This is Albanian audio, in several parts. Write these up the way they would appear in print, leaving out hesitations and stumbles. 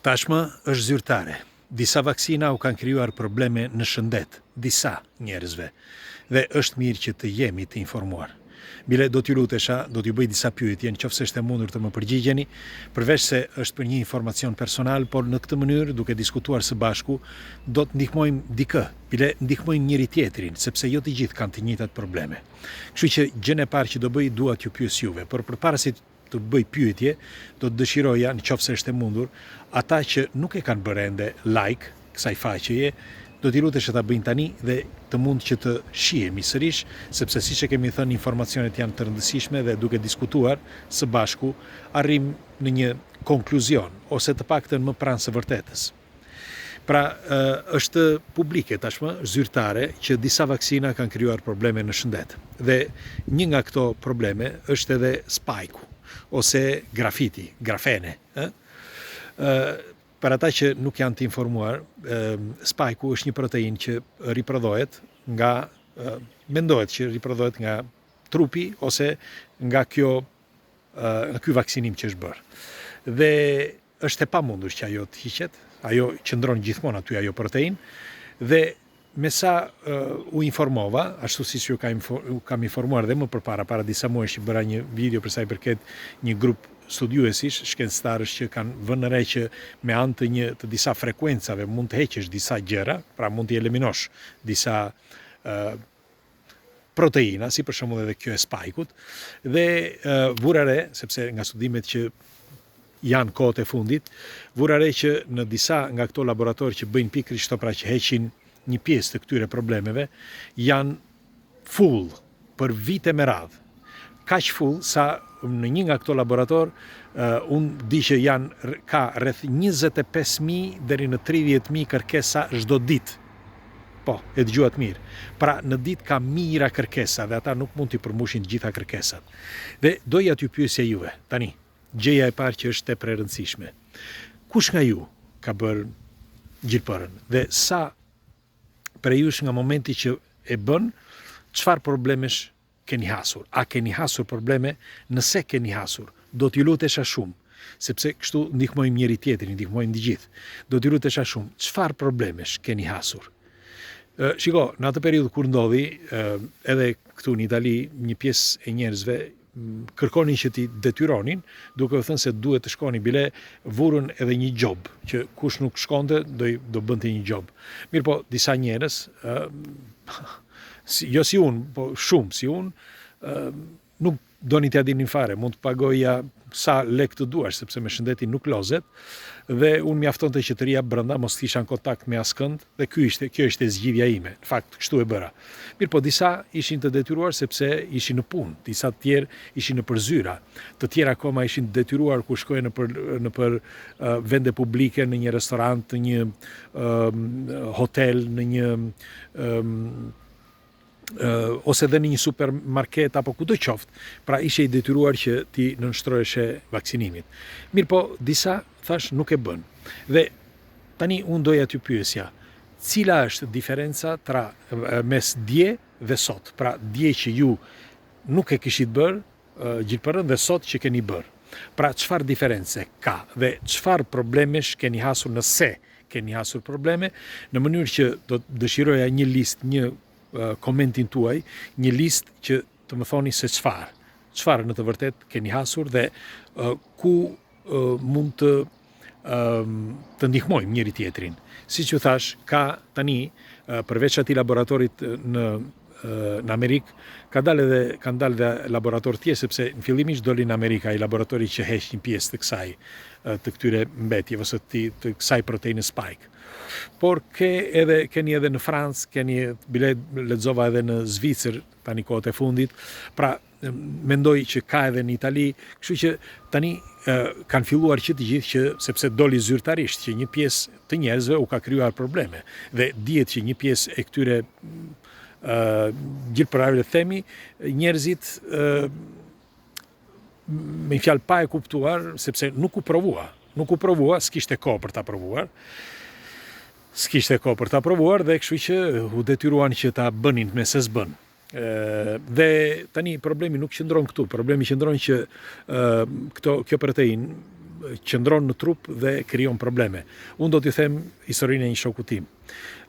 Tashmë është zyrtare. Disa vaksina u kanë krijuar probleme në shëndet, disa njerëzve, dhe është mirë që të jemi të informuar. Bile do t'ju lutesha, do t'ju bëj disa pyetje, nëse është e mundur të më përgjigjeni, përveç se është për një informacion personal, por në këtë mënyrë, duke diskutuar së bashku, do të ndihmojmë dikë, bile ndihmojmë njëri tjetrin, sepse jo të gjithë kanë të njëjtat probleme. Kështu që gjën e parë që do bëj, dua t'ju pyes juve, por përpara se të bëj pyetje, do të dëshiroja, nëse është e mundur, ata që nuk e kanë bërë ende like kësaj faqeje, do t'i lutesh ta bëjnë tani dhe të mund që të shihemi sërish, sepse siç e kemi thënë, informacionet janë të rëndësishme dhe duke diskutuar së bashku arrim në një konkluzion ose të paktën më pranë së vërtetës. Pra, është publike tashmë, zyrtare, që disa vaksina kanë krijuar probleme në shëndet. Dhe një nga këto probleme është edhe spajku ose grafiti, grafene. Për ata që nuk janë të informuar, spajku është një protein që riprodhohet nga, mendohet që riprodhohet nga trupi ose nga ky vaksinim që është bërë. Dhe është e pamundur që ajo të hiqet, ajo qëndron gjithmonë aty ajo protein, dhe me sa u informova, ashtu siç ju kam informuar dhe më përpara, para disa muajsh që bëra një video për sa i përket një grup studiuesish, shkencëtarësh që kanë vënë re që me anë të disa frekuencave mund të heqësh disa gjëra, pra mund të eliminosh disa proteina, si për shembull edhe kjo e spajkut, dhe vura re, sepse nga studimet që janë kohët e fundit, vura re që në disa nga këto laboratorë që bëjnë pikërisht këto, pra që heqin një pjesë të këtyre problemeve, janë full për vite me radhë. Kaq full sa në një nga këto laborator, unë di që ka rreth 25.000 deri në 30.000 kërkesa çdo ditë. Po, e dëgjuat mirë. Pra, në ditë ka mijëra kërkesa dhe ata nuk mund t'i përmbushin të gjitha kërkesat. Dhe doja t'ju pyesja juve, tani, gjëja e parë që është tepër e rëndësishme. Kush nga ju ka bërë gjilpërën? Dhe sa prej jush nga momenti që e bën, çfarë problemesh keni hasur? A keni hasur probleme? Nëse keni hasur, do t'ju lutesha shumë, sepse kështu ndihmojmë njëri tjetrin, ndihmojmë të gjithë. Do t'ju lutesha shumë, çfarë problemesh keni hasur? Shiko, në atë periudhë kur ndodhi, edhe këtu në Itali, një pjesë e njerëzve kërkonin që t'i detyronin, duke u thënë se duhet të shkoni, bile vurën edhe një job, që kush nuk shkonte, do bënte një job. Mirë po, disa njerëz, jo si unë, po shumë si unë, nuk doni t'ja dinin fare, mund të pagoja sa lek të duash, sepse me shëndetin nuk lozet, dhe unë mjaftonte që të rija brenda, mos t'isha në kontakt me askënd, dhe kjo ishte zgjidhja ime. Në fakt, kështu e bëra. Mirë po, disa ishin të detyruar sepse ishin në punë, disa të tjerë ishin në përzyra, të tjerë akoma ishin të detyruar ku shkojnë në për vende publike, në një restorant, në një hotel, në një ose dhe në një supermarket apo kudo qoftë, pra ishe i detyruar që ti nënshtroheshe vaksinimit. Mirë po, disa thash nuk e bën. Dhe tani unë doja t'ju pyesja, cila është diferenca mes dje dhe sot? Pra dje që ju nuk e kishit bërë gjilpërën dhe sot që keni bërë. Pra çfarë diference ka dhe çfarë problemesh keni hasur, nëse keni hasur probleme, në mënyrë që do të dëshiroja një listë, një komentin tuaj, një listë që të më thoni se çfarë në të vërtet keni hasur dhe ku mund të ndihmojmë njëri tjetrin. Siç ju thash, ka tani përveç atij laboratorit në Amerikë, kanë dalë dhe laborator tjerë, sepse në fillimisht doli në Amerikë ai laboratori që heq një pjesë të këtyre mbetjeve ose të kësaj proteine spike. Por keni edhe në Francë, bile lexova edhe në Zvicër tani kohët e fundit, pra mendoj që ka edhe në Itali, kështu që tani kanë filluar që të gjithë që, sepse doli zyrtarisht që një pjesë të njerëzve u ka krijuar probleme, dhe dihet që një pjesë e këtyre gjilpërave, themi, njerëzit me fjalë pa e kuptuar, sepse nuk u provua, s'kishte kohë për ta provuar, dhe kështu që u detyruan që ta bënin me se s'bën. Dhe tani problemi nuk qëndron këtu, problemi qëndron që kjo protein qëndron në trup dhe krijon probleme. Unë do t'ju them historinë e një shoku tim.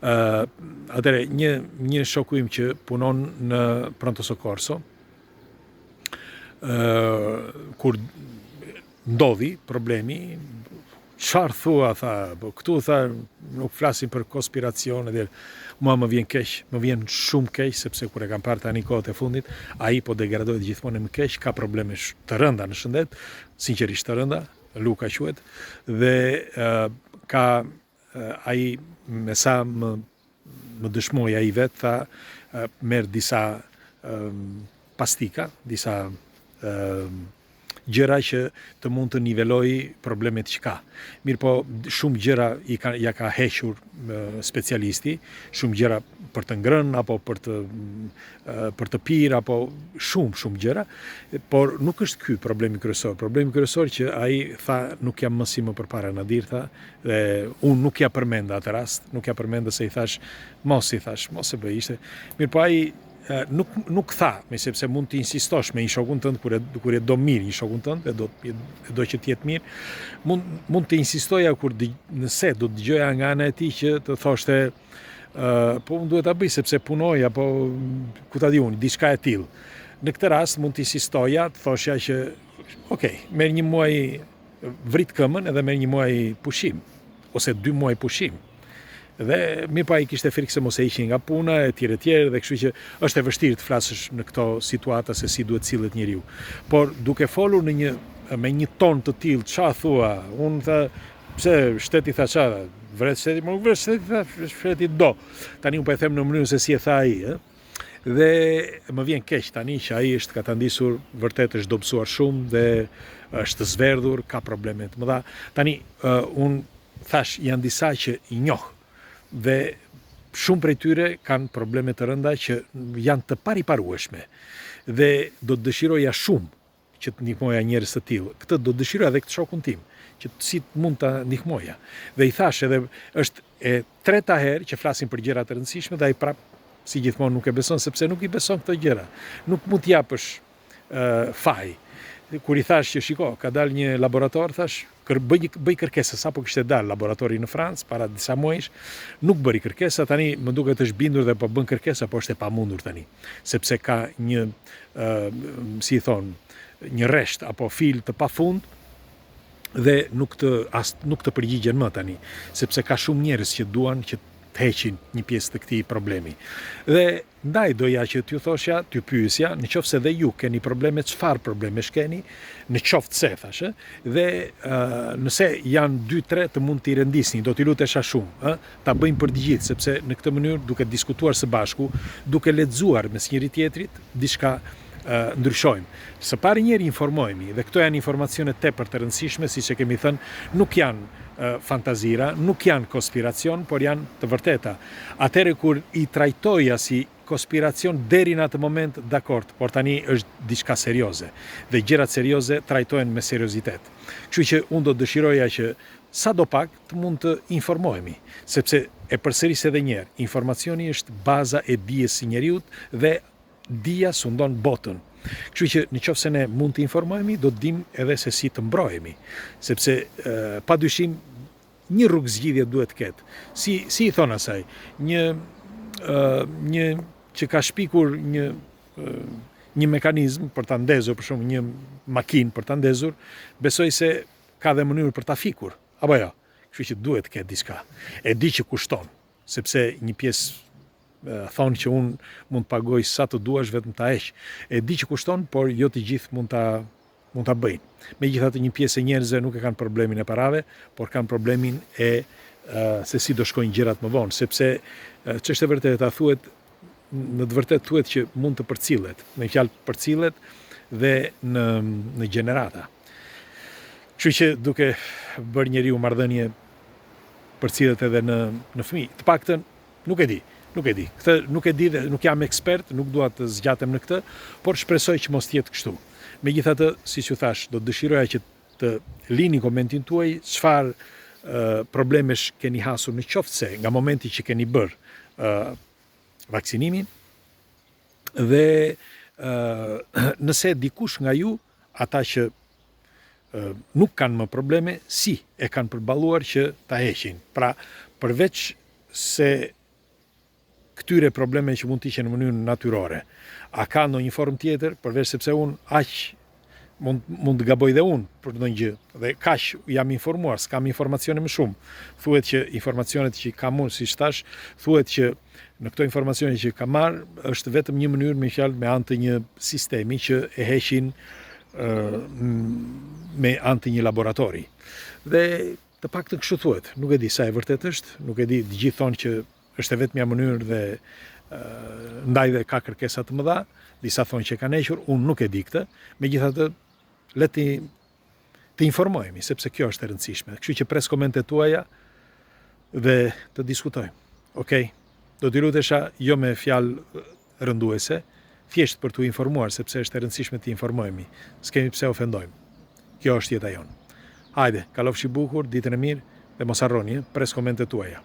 Atëre, një shoku im që punon në Pronto Soccorso, kur ndodhi problemi, çfarë thua, tha, këtu tha, nuk flasim për konspiracione, dhe mua më vjen keq, më vjen shumë keq, sepse kur e kam parë tani kohët e fundit, ai po degradohet gjithmonë më keq, ka probleme të rënda në shëndet, sinqerisht të rënda, Luka quhet, dhe ka ai me sa më dëshmoi ai vet, tha, merr disa pastika, disa gjëra që të mund të niveloj problemet që ka. Mirë po, shumë gjëra ja ka hequr specialisti, shumë gjëra për të ngrënë, apo për të pirë, apo shumë gjëra, por nuk është ky problemi kryesor. Problemi kryesor që ai tha, nuk jam më si më përpara Nadir, tha, dhe unë nuk ja përmenda atë rast, nuk ja përmenda se i thash, mos e bëj, ishte. Mirë po ai nuk tha, sepse mund të insistosh me një shokun tënd kur e do mirë një shokun tënd, e do që të jetë mirë, mund të insistoja nëse do të dëgjoja nga ana e tij që të thoshte po unë duhet ta bëj sepse punoj, apo ku ta di unë, diçka e tillë. Në këtë rast mund të insistoja, të thoshja që okay, merr një muaj vrit këmën edhe merr një muaj pushim ose 2 muaj pushim. Dhe mirë pa i kishte frikë se mos e ishin nga puna, e tjerë, dhe kështu që është e vështirë të flasësh në këto situata se si duhet sillet njeriu. Por duke folur me një ton të tillë, çfarë thua? Unë tha, pse shteti tha çfarë? Vret shteti, më nuk vret shteti, tha, shteti do. Tani unë po e them në mënyrën se si e tha ai, Dhe më vjen keq tani që ai është ka ta ndisur, vërtet është dobësuar shumë dhe është zverdhur, ka probleme të mëdha. Tani unë thash, janë disa që i njoh, dhe shumë prej tyre kanë probleme të rënda që janë të pariparueshme, dhe do të dëshiroja shumë që të ndihmoja njerëz të tillë. Këtë do të dëshiroja edhe këtë shokun tim, që si mund ta ndihmoja. Dhe i thash edhe, është e treta herë që flasim për gjëra të rëndësishme, dhe ai prap si gjithmonë nuk e beson, sepse nuk i beson këto gjëra. Nuk mund t'i japësh faj. Kur i thash që shiko, ka dalë një laborator, thash, bëj kërkesa, sapo kishte dalë laboratori në Francë para disa muajsh, nuk bëri kërkesa, tani më duket është bindur dhe po bën kërkesa, po është e pamundur tani, sepse ka një si i thon, një resht apo fil të pafund, dhe nuk të përgjigjen më tani, sepse ka shumë njerëz që duan që të heqin një pjesë të këtij problemi. Dhe ndaj doja që t'ju thoshja, t'ju pyesja, në qoftë se dhe ju keni probleme, çfarë problemesh keni, në qoftë se thashë, dhe nëse janë 2-3 të mund t'i rendisni, do t'i lutesha shumë, ta bëjmë për të gjithë, sepse në këtë mënyrë, duke diskutuar së bashku, duke lexuar mes njëri tjetrit, diçka ndryshojmë. Së pari njeri informohemi, dhe këto janë informacione tepër të rëndësishme, siç e kemi thënë, nuk janë fantazira, nuk janë konspiracion, por janë të vërteta. Atëherë kur i trajtoja si konspiracion deri në atë moment, dakord, por tani është diçka serioze, dhe gjërat serioze trajtohen me seriozitet. Kështu që unë do dëshiroja që sadopak të mund të informohemi, sepse e përsëris edhe një herë, informacioni është baza e dijes së njeriu dhe dija sundon botën. Kështu që nëse ne mund të informohemi, do të dimë edhe se si të mbrohemi, sepse padyshim një rrugë zgjidhje duhet të ketë. Si i thon asaj, një që ka shpikur një mekanizëm për ta ndezur, për shembull një makinë për ta ndezur, besoj se ka dhe mënyrë për ta fikur, apo jo. Kështu që duhet të ketë diçka. E di që kushton, sepse një pjesë thonë që unë mund të pagoj sa të duash vetëm ta heq. E di që kushton, por jo të gjithë mund ta bëjnë. Megjithatë, një pjesë e njerëzve nuk e kanë problemin e parave, por kanë problemin e se si do shkojnë gjërat më vonë, sepse ç'është e vërtetë, thuhet, në të vërtetë thuhet që mund të përcillet, me fjalë përcillet dhe në gjenerata. Kështu që duke bërë njeriu marrëdhënie, përcillet edhe në fëmijë. Të paktën nuk e di. Këtë nuk e di dhe nuk jam ekspert, nuk dua të zgjatem në këtë, por shpresoj që mos jetë kështu. Megjithatë, siç ju thash, do dëshiroja që të lini komentin tuaj, çfarë problemesh keni hasur në qoftë se nga momenti që keni bërë vaksinimin, dhe nëse dikush nga ju, ata që nuk kanë më probleme, si e kanë përballuar që ta heqin. Pra, përveç se këtyre probleme që mund të ishin në mënyrë natyrore, a ka ndonjë formë tjetër, përveç sepse unë aq mund të gaboj dhe unë për ndonjë gjë, dhe kaq jam informuar, s'kam informacione më shumë. Thuhet që informacionet që kam unë, siç thash, thuhet që në këto informacione që kam marrë, është vetëm një mënyrë me fjalë me anë të një sistemi që e heqin me anë të një laboratori. Dhe të paktën kështu thuhet, nuk e di sa e vërtet është, nuk e di, të gjithë thonë që është e vetmja mënyrë dhe ndaj dhe ka kërkesa të mëdha, disa thonë që kanë hequr, unë nuk e di këtë, megjithatë le të informohemi, sepse kjo është e rëndësishme. Kështu që pres komentet tuaja dhe të diskutojmë. Okej? Do t'i lutesha jo me fjalë rënduese, thjesht për t'u informuar, sepse është e rëndësishme të informohemi. S'kemi pse ofendojmë. Kjo është jeta jonë. Hajde, kalofshi bukur, ditën e mirë dhe mos harroni, pres komentet tuaja.